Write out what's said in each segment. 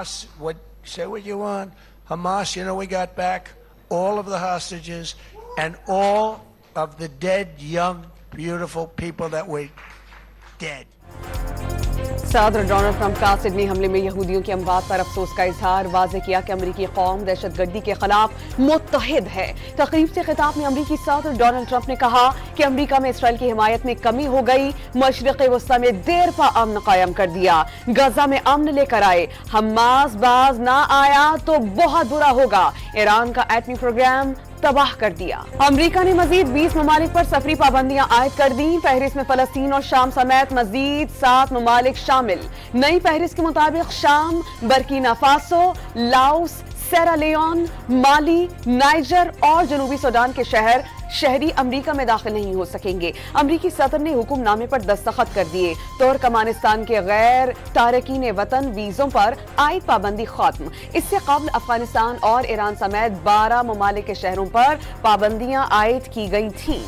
Hamas, say what you want. Hamas, you know, we got back all of the hostages and all of the dead, young, beautiful people that were dead. सदर Donald Trump का Sydney हमले में यहूदियों की अमवात पर अफसोस का इजहार, वाज़ेह किया कि अमरीकी कौम दहशतगर्दी के खिलाफ मुत्तहिद है। तकरीब से खिताब में अमरीकी सदर डोनाल्ड ट्रंप ने कहा कि अमरीका में इसराइल की हिमायत में कमी हो गई, मशरिक़ वस्ता में देर पा अमन कायम कर दिया, गजा में अमन लेकर आए, हमास बाज ना आया तो बहुत बुरा होगा, ईरान का एटमी प्रोग्राम तबाह कर दिया। अमरीका ने मजीद 20 ममालिक पर सफरी पाबंदियां आयद कर दी। फहरिस्त में फलस्तीन और शाम समेत मजीद 7 ममालिक शामिल। नई फहरिस्त के मुताबिक शाम, बर्किना फासो, लाओस, सेरालियोन, माली, नाइजर और जनूबी सूडान के शहरी अमरीका में दाखिल नहीं हो सकेंगे। अमरीकी सदर ने हुक्मनामे पर दस्तखत कर दिए। तुर्कमानिस्तान के गैर तारकीन वतन वीजों पर आयद पाबंदी खत्म। इससे कबल अफगानिस्तान और ईरान समेत 12 ममालिक के शहरों पर पाबंदियां आयद की गई थी।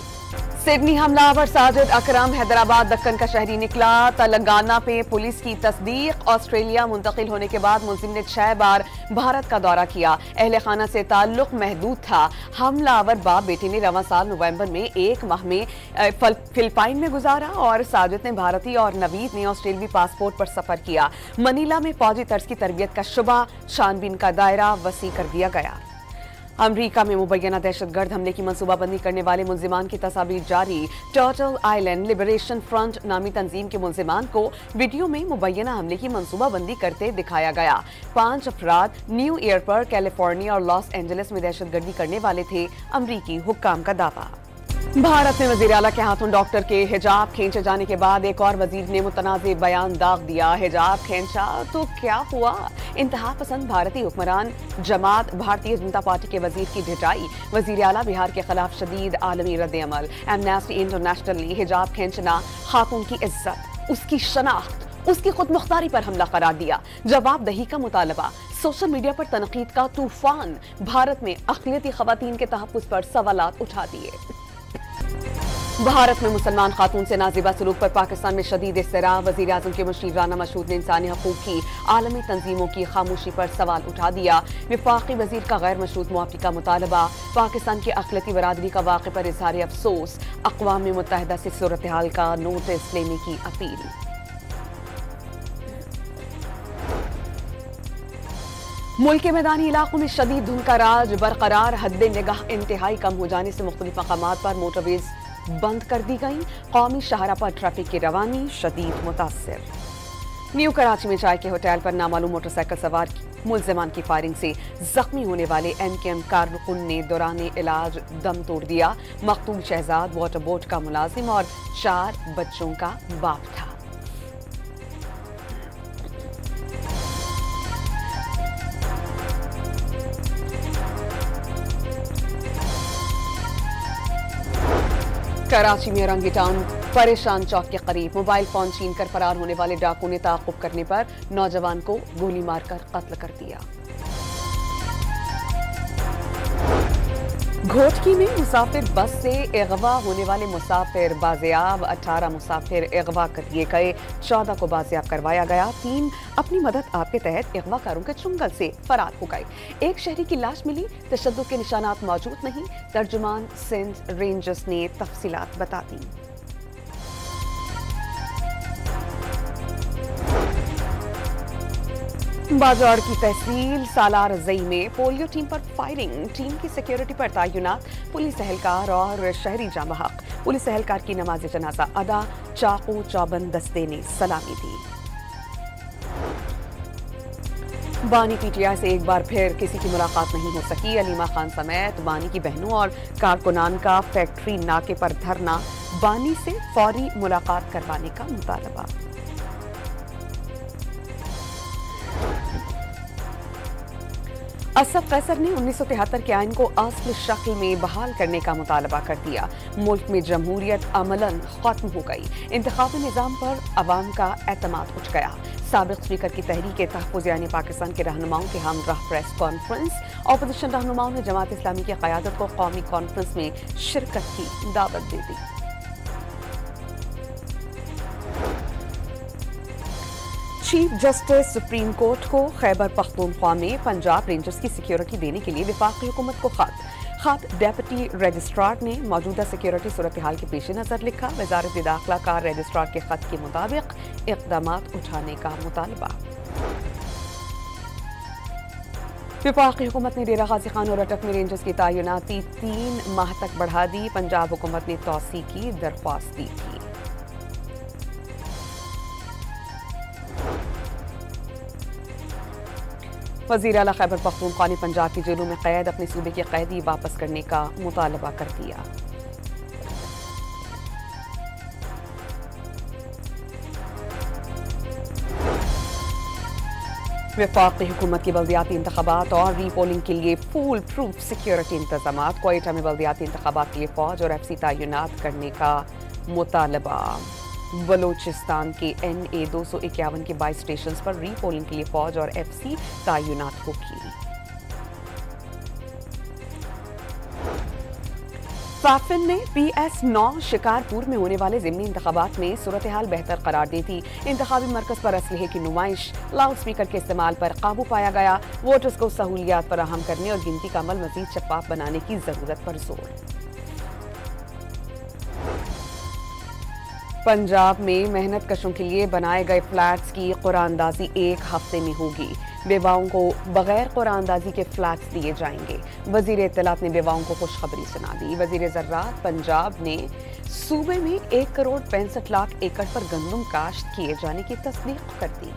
सिडनी हमलावर साजिद अकरम हैदराबाद दक्कन का शहरी निकला। तेलंगाना पे पुलिस की तस्दीक। ऑस्ट्रेलिया मुंतकिल होने के बाद मुलजिम ने 6 बार भारत का दौरा किया। अहले खाना से ताल्लुक महदूद था। हमलावर बाप बेटे ने रवां साल नवंबर में 1 माह में फिलिपाइन में गुजारा और साजिद ने भारतीय और नवीद ने ऑस्ट्रेलियाई पासपोर्ट पर सफर किया। मनीला में फौजी तर्ज की तरबियत का शुबा, छानबीन का दायरा वसी कर दिया गया। अमरीका में मुबैना दहशतगर्द हमले की मंसूबाबंदी करने वाले मुल्जिमान की तस्वीर जारी। टर्टल आइलैंड लिबरेशन फ्रंट नामी तंजीम के मुल्जिमान को वीडियो में मुबैना हमले की मंसूबाबंदी करते दिखाया गया। 5 अफराद न्यू ईयर पर कैलिफोर्निया और लॉस एंजलिस में दहशतगर्दी करने वाले थे, अमरीकी हुक्काम का दावा। भारत में वजीर आला के हाथों डॉक्टर के हिजाब खींचे जाने के बाद एक और वजीर ने मुतनाज़े बयान दाग दिया। हिजाब खींचा तो क्या हुआ? इंतहा पसंद भारतीय हुक्मरान जमात भारतीय जनता पार्टी के वजीर की ढिठाई। वजीर आला बिहार के खिलाफ शदीद आलमी रद्द-ए-अमल। एमनेस्टी इंटरनेशनल ने हिजाब खींचना खातून की इज्जत, उसकी शनाख्त, उसकी खुद मुख्तारी पर हमला करार दिया। जवाबदही का मुतालबा। सोशल मीडिया पर तनकीद का तूफान। भारत में अक़लियती ख़वातीन के तहफ़्फ़ुज़ पर सवालात उठा दिए। भारत में मुसलमान खातून से नाजिबा सलूक पर पाकिस्तान में शदीद इस्तराब। वज़ीर आज़म के मुशीर राना मशहूद ने इंसानी हकूक़ की आलमी तंजीमों की खामोशी पर सवाल उठा दिया। वफाकी वज़ीर का गैर मशरूत मुआफ़ी का मुतालबा। पाकिस्तान की अक़लियती बरादरी का वाक़े पर इज़हार अफसोस। अक़वाम मुत्तहिदा से सूरत हाल का नोटिस लेने की अपील। मुल्क के मैदानी इलाकों में शदीद धुंध का राज बरकरार। हद निगाह इंतहाई कम हो जाने से मुख्तलिफ मकामात पर मोटरवेज बंद कर दी गई। कौमी शाहरा पर ट्रैफिक की रवानी शदीद मुतासिर। न्यू कराची में चाय के होटल पर नामालूम मोटरसाइकिल सवार मुल्जिमान की फायरिंग से जख्मी होने वाले MKM कारकुन ने दौरान इलाज दम तोड़ दिया। मकतूल शहजाद वाटर बोर्ड का मुलाजिम और 4 बच्चों का बाप था। कराची में रंगी टाउन परेशान चौक के करीब मोबाइल फोन छीनकर फरार होने वाले डाकू ने ताक़ुब करने पर नौजवान को गोली मारकर कत्ल कर दिया। घोटकी में मुसाफिर बस से अगवा होने वाले मुसाफिर बाजियाब। 18 मुसाफिर अगवा कर दिए गए, 14 को बाजियाब करवाया गया। 3 अपनी मदद आप के तहत अगवाकारों के चुंगल से फरार हो गए। एक शहरी की लाश मिली, तशद्दुद के निशानात मौजूद नहीं। तर्जुमान सिंध रेंजर्स ने तफसीलात बता दी। बाजार की तहसील सालार रज़ई में पोलियो टीम पर फायरिंग। टीम की सिक्योरिटी पर तैनात पुलिस एहलकार और शहरी जामा हक। पुलिस एहलकार की नमाज जनाजा अदा। चाकू चौबंद दस्ते ने सलामी दी। बानी PTI से एक बार फिर किसी की मुलाकात नहीं हो सकी। अलीमा खान समेत बानी की बहनों और कारकुनान का फैक्ट्री नाके पर धरना। बानी से फौरी मुलाकात करवाने का मुतालबा। असद कैसर ने 1973 के आइन को असली शक्ल में बहाल करने का मुतालबा कर दिया। मुल्क में जमहूरियत अमलन खत्म हो गई। इंतखाबी निज़ाम पर अवाम का एतमाद उठ गया। साबिक स्पीकर की तहरीक तहफ़्फ़ुज़ यानी पाकिस्तान के रहनुमाओं के हमराह प्रेस कॉन्फ्रेंस। अपोजिशन रहनुमाओं ने जमात इस्लामी की क़यादत को कौमी कॉन्फ्रेंस में शिरकत की दावत दे दी। चीफ जस्टिस सुप्रीम कोर्ट को खैबर पख्तूनख्वा में पंजाब रेंजर्स की सिक्योरिटी देने के लिए वफाकी हुकूमत को खत डेप्यूटी रजिस्ट्रार ने मौजूदा सिक्योरिटी सूरत हाल के पेश नज़र लिखा। वजारत दाखिला का रजिस्ट्रार के खत के मुताबिक इक़दाम उठाने का मुतालबा। वफाकी हुकूमत ने डेरा गाजी खान और अटक में रेंजर्स की तैनाती 3 माह तक बढ़ा दी। पंजाब हुकूमत ने तौसी की दरख्वास्त दी थी। वज़ीर आला खैबर पख्तूनख्वा ने पंजाब की जेलों में कैद अपने सूबे के कैदी वापस करने का मुतालबा कर दिया। वफाकी हुकूमत की बल्दियाती इंतखाबात और रीपोलिंग के लिए फुल प्रूफ सिक्योरिटी इंतजाम। क्वेटा में बल्दियाती इंतखाबात के लिए फौज और FC तैनात करने का मुतालबा। बलोचिस्तान के NA 251 के 22 स्टेशन पर रीपोलिंग के लिए फौज और FC तैनात होगी। फाफिन ने PS9 शिकारपुर में होने वाले ज़िमनी इंतखाबात में सूरत हाल बेहतर करार दी थी। इंतखाबी मरकज पर असलहे की नुमाइश, लाउड स्पीकर के इस्तेमाल पर काबू पाया गया। वोटर्स को सहूलियात फराहम करने और गिनती का अमल मजीद शफाफ बनाने की जरूरत पर जोर। पंजाब में मेहनत कशों के लिए बनाए गए फ्लैट्स की कुरानदाजी 1 हफ्ते में होगी। बेवाओं को बगैर कुरानदाजी के फ्लैट्स दिए जाएंगे। वजीर इत्तलात ने बेवाओं को खुशखबरी सुना दी। वजीर ज़राअत पंजाब ने सूबे में 1 करोड़ 65 लाख एकड़ पर गंदम काश्त किए जाने की तस्दीक कर दी।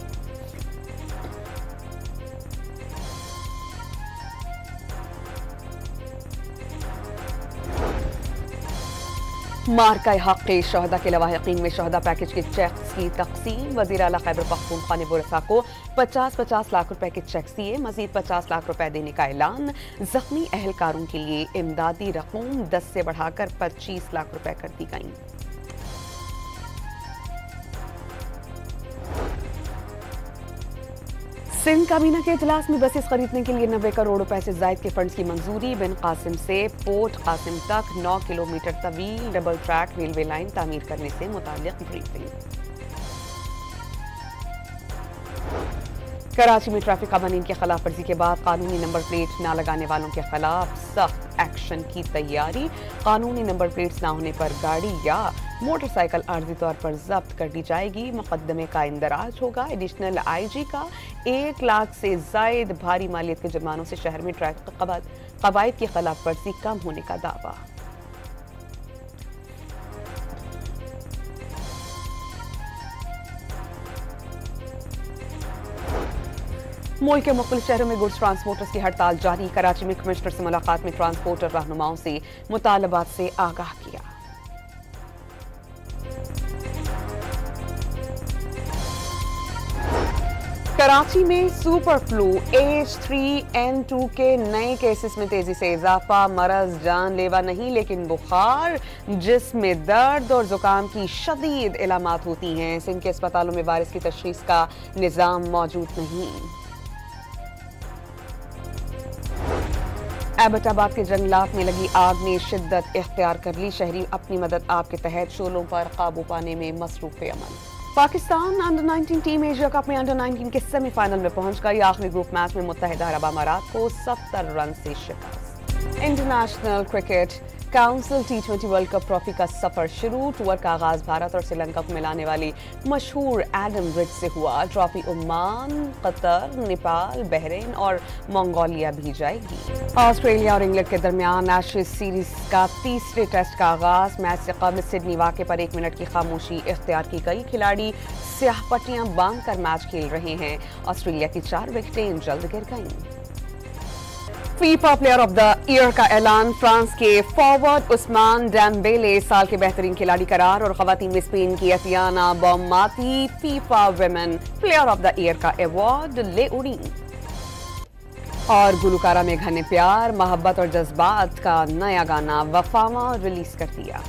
मार्का हक के शहदा के लवाहिकीन में शहदा पैकेज के चेक्स की तकसीम। वज़ीर आला खैबर पख्तूनख्वा ने बुरसा को 50-50 लाख रुपए के चेक्स दिए। मजीद 50 लाख रुपए देने का ऐलान। जख्मी अहलकारों के लिए इमदादी रकूम 10 से बढ़ाकर 25 लाख रुपए कर दी गई। सिंध काबीना के इजलास में बसेस खरीदने के लिए 90 करोड़ रुपए से जायद के फंड्स की मंजूरी। बिन कासिम से पोर्ट कासिम तक 9 किलोमीटर तवील डबल ट्रैक रेलवे लाइन तामीर करने से मुताल्लिक ब्रीफिंग। कराची में ट्रैफिक कानून की खिलाफ वर्जी के बाद कानूनी नंबर प्लेट न लगाने वालों के खिलाफ सख्त एक्शन की तैयारी। कानूनी नंबर प्लेट्स न होने पर गाड़ी या मोटरसाइकिल आर्जी तौर पर जब्त कर दी जाएगी। मुकदमे का इंदराज होगा। एडिशनल IG का 1 लाख से जायद भारी मालियत के जुर्मानों से शहर में ट्रैफिक कवायद की खिलाफ वर्जी कम होने का दावा। मुल्क के मुख्तलिफ शहरों में गुड्स ट्रांसपोर्टर्स की हड़ताल जारी। कराची में कमिश्नर से मुलाकात में ट्रांसपोर्टर रहनुमाओं से मुतालबात से आगाह किया। कराची में सुपर फ्लू H3N2 के नए केसेस में तेजी से इजाफा। मरज जानलेवा नहीं लेकिन बुखार, जिस्म में दर्द और जुकाम की शदीद इलामात होती हैं। सिंध के अस्पतालों में वायरस की तशखीस का निजाम मौजूद नहीं। एबटाबाद के जंगलात में लगी आग ने शिद्दत इख्तियार कर ली। शहरी अपनी मदद आप के तहत शोलों पर काबू पाने में मसरूफ अमल। Pakistan under nineteen team Asia cup में अंडर-19 के सेमीफाइनल में पहुंच गई। आखिरी ग्रुप मैच में मुत्तहिदा अरब अमारात को 70 रन से शिकस्त। International cricket council T20 world cup trophy का सफर शुरू। टूर का आगाज भारत और श्रीलंका को मिलाने वाली मशहूर एडम ब्रिज से हुआ। Trophy Oman, Qatar, Nepal, Bahrain और मंगोलिया भी जाएगी। ऑस्ट्रेलिया और इंग्लैंड के दरमियान एशेज सीरीज का तीसरे टेस्ट का आगाज। मैच से कबल सिडनी वाक़े पर 1 मिनट की खामोशी इख्तियार की गई। खिलाड़ी स्याह पट्टियां बांधकर मैच खेल रहे हैं। ऑस्ट्रेलिया की 4 विकेटें जल्द गिर गईं। FIFA player of the year का ऐलान। फ्रांस के फॉरवर्ड उस्मान डेम्बेले साल के बेहतरीन खिलाड़ी करार। और खवातीन में स्पेन की Aitana Bonmati FIFA women player of the year का अवार्ड ले उड़ी। और गुलकारा मेघा ने प्यार, मोहब्बत और जज्बात का नया गाना वफामा रिलीज कर दिया।